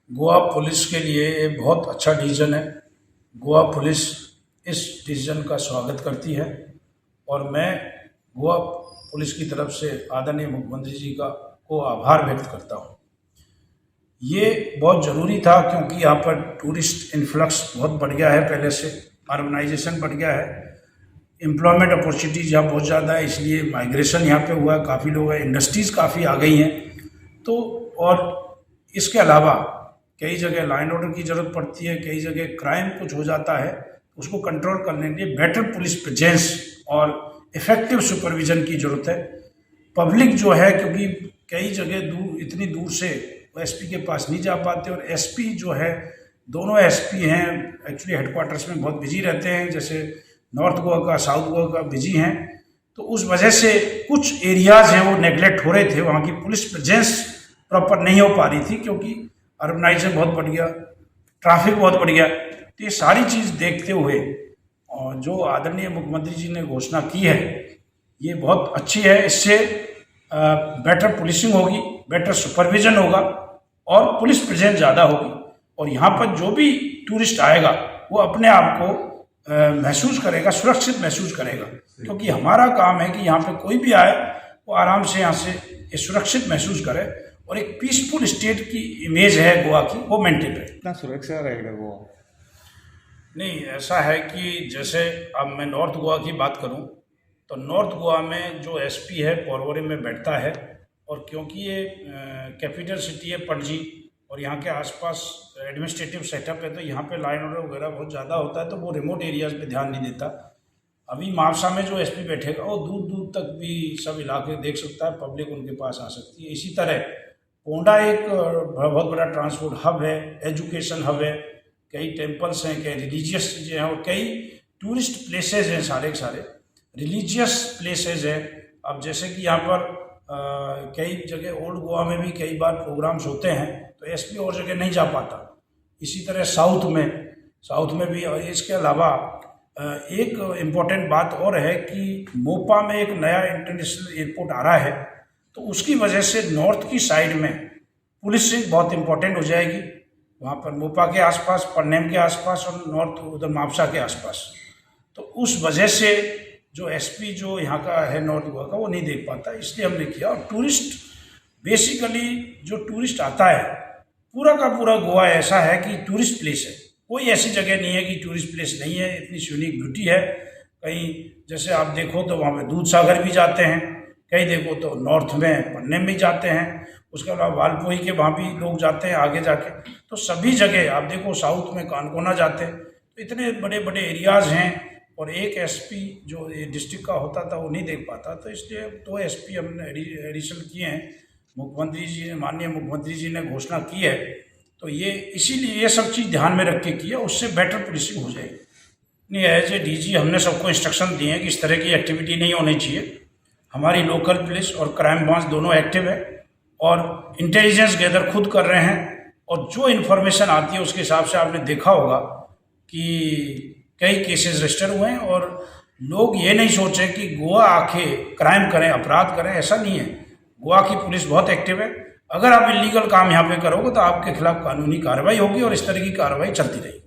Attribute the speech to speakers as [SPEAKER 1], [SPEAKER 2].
[SPEAKER 1] Goa police के लिए ये बहुत अच्छा डिसीजन है। गोवा पुलिस इस डिसीजन का स्वागत करती है और मैं गोवा पुलिस की तरफ से आदरणीय मुख्यमंत्री जी को आभार व्यक्त करता हूँ। ये बहुत ज़रूरी था क्योंकि यहाँ पर टूरिस्ट इन्फ्लक्स बहुत बढ़ गया है, पहले से अर्बनाइजेशन बढ़ गया है, एम्प्लॉयमेंट अपॉर्चुनिटीज़ यहाँ बहुत ज़्यादा है, इसलिए माइग्रेशन यहाँ पे हुआ है, काफ़ी लोग हैं, इंडस्ट्रीज़ काफ़ी आ गई हैं। तो और इसके अलावा कई जगह लाइन ऑर्डर की ज़रूरत पड़ती है, कई जगह क्राइम कुछ हो जाता है, उसको कंट्रोल करने के लिए बेटर पुलिस प्रेजेंस और इफेक्टिव सुपरविजन की ज़रूरत है। पब्लिक जो है, क्योंकि कई जगह इतनी दूर से वो एसपी के पास नहीं जा पाते, और एसपी जो है, दोनों एसपी हैं एक्चुअली हेडक्वार्टर्स में बहुत बिजी रहते हैं, जैसे नॉर्थ गोवा का, साउथ गोवा का बिजी हैं, तो उस वजह से कुछ एरियाज़ हैं वो नेगलेक्ट हो रहे थे, वहाँ की पुलिस प्रेजेंस प्रॉपर नहीं हो पा रही थी क्योंकि अर्बनाइजेशन बहुत बढ़ गया, ट्रैफिक बहुत बढ़ गया। तो ये सारी चीज़ देखते हुए और जो आदरणीय मुख्यमंत्री जी ने घोषणा की है ये बहुत अच्छी है। इससे बेटर पुलिसिंग होगी, बेटर सुपरविजन होगा और पुलिस प्रेजेंस ज़्यादा होगी, और यहाँ पर जो भी टूरिस्ट आएगा वो अपने आप को महसूस करेगा, सुरक्षित महसूस करेगा, क्योंकि हमारा काम है कि यहाँ पे कोई भी आए वो आराम से यहाँ से ये सुरक्षित महसूस करे और एक पीसफुल स्टेट की इमेज है गोवा की, वो मेंटेन रहे।
[SPEAKER 2] कितना सुरक्षा रहेगा गोवा?
[SPEAKER 1] नहीं, ऐसा है कि जैसे अब मैं नॉर्थ गोवा की बात करूं तो नॉर्थ गोवा में जो एसपी है पोरवोरे में बैठता है, और क्योंकि ये कैपिटल सिटी है पणजी और यहाँ के आसपास एडमिनिस्ट्रेटिव सेटअप है, तो यहाँ पे लाइन ऑर्डर वगैरह बहुत ज़्यादा होता है, तो वो रिमोट एरियाज़ पे ध्यान नहीं देता। अभी मावसा में जो एसपी बैठेगा वो दूर दूर तक भी सब इलाके देख सकता है, पब्लिक उनके पास आ सकती है। इसी तरह पोंडा एक बहुत बड़ा ट्रांसपोर्ट हब है, एजुकेशन हब है, कई टेम्पल्स हैं, कई रिलीजियस चीज़ें हैं और कई टूरिस्ट प्लेसेस हैं, सारे के सारे रिलीजियस प्लेसेस हैं। अब जैसे कि यहाँ पर कई जगह ओल्ड गोवा में भी कई बार प्रोग्राम्स होते हैं, तो एसपी और जगह नहीं जा पाता। इसी तरह साउथ में भी। और इसके अलावा एक इम्पॉर्टेंट बात और है कि मोपा में एक नया इंटरनेशनल एयरपोर्ट आ रहा है, तो उसकी वजह से नॉर्थ की साइड में पुलिसिंग बहुत इम्पोर्टेंट हो जाएगी, वहाँ पर मोपा के आसपास, पन्नेम के आसपास और नॉर्थ उधर मापसा के आसपास। तो उस वजह से जो एसपी जो यहाँ का है नॉर्थ गोवा का, वो नहीं देख पाता, इसलिए हमने किया। और टूरिस्ट बेसिकली जो टूरिस्ट आता है, पूरा का पूरा गोवा ऐसा है कि टूरिस्ट प्लेस है, कोई ऐसी जगह नहीं है कि टूरिस्ट प्लेस नहीं है, इतनी यूनिक ब्यूटी है। कहीं जैसे आप देखो तो वहाँ पे दूध सागर भी जाते हैं, कहीं देखो तो नॉर्थ में पन्नेम भी जाते हैं, उसके अलावा वालपोई के वहाँ भी लोग जाते हैं आगे जाके। तो सभी जगह आप देखो, साउथ में कानकोना जाते हैं, तो इतने बड़े बड़े एरियाज़ हैं, और एक एसपी जो डिस्ट्रिक्ट का होता था वो नहीं देख पाता, तो इसलिए 2 एसपी हमने एडिशन किए हैं। मुख्यमंत्री जी ने, माननीय मुख्यमंत्री जी ने घोषणा की है, तो ये इसीलिए ये सब चीज़ ध्यान में रख के किया, उससे बेटर पुलिसिंग हो जाएगी। नहीं, एज ए डीजी हमने सबको इंस्ट्रक्शन दिए हैं कि इस तरह की एक्टिविटी नहीं होनी चाहिए। हमारी लोकल पुलिस और क्राइम ब्रांच दोनों एक्टिव है और इंटेलिजेंस गैदर खुद कर रहे हैं, और जो इन्फॉर्मेशन आती है उसके हिसाब से आपने देखा होगा कि कई केसेस रजिस्टर हुए हैं। और लोग ये नहीं सोचें कि गोवा आके क्राइम करें, अपराध करें, ऐसा नहीं है। गोवा की पुलिस बहुत एक्टिव है। अगर आप इलीगल काम यहाँ पे करोगे तो आपके खिलाफ कानूनी कार्रवाई होगी और इस तरह की कार्रवाई चलती रहेगी।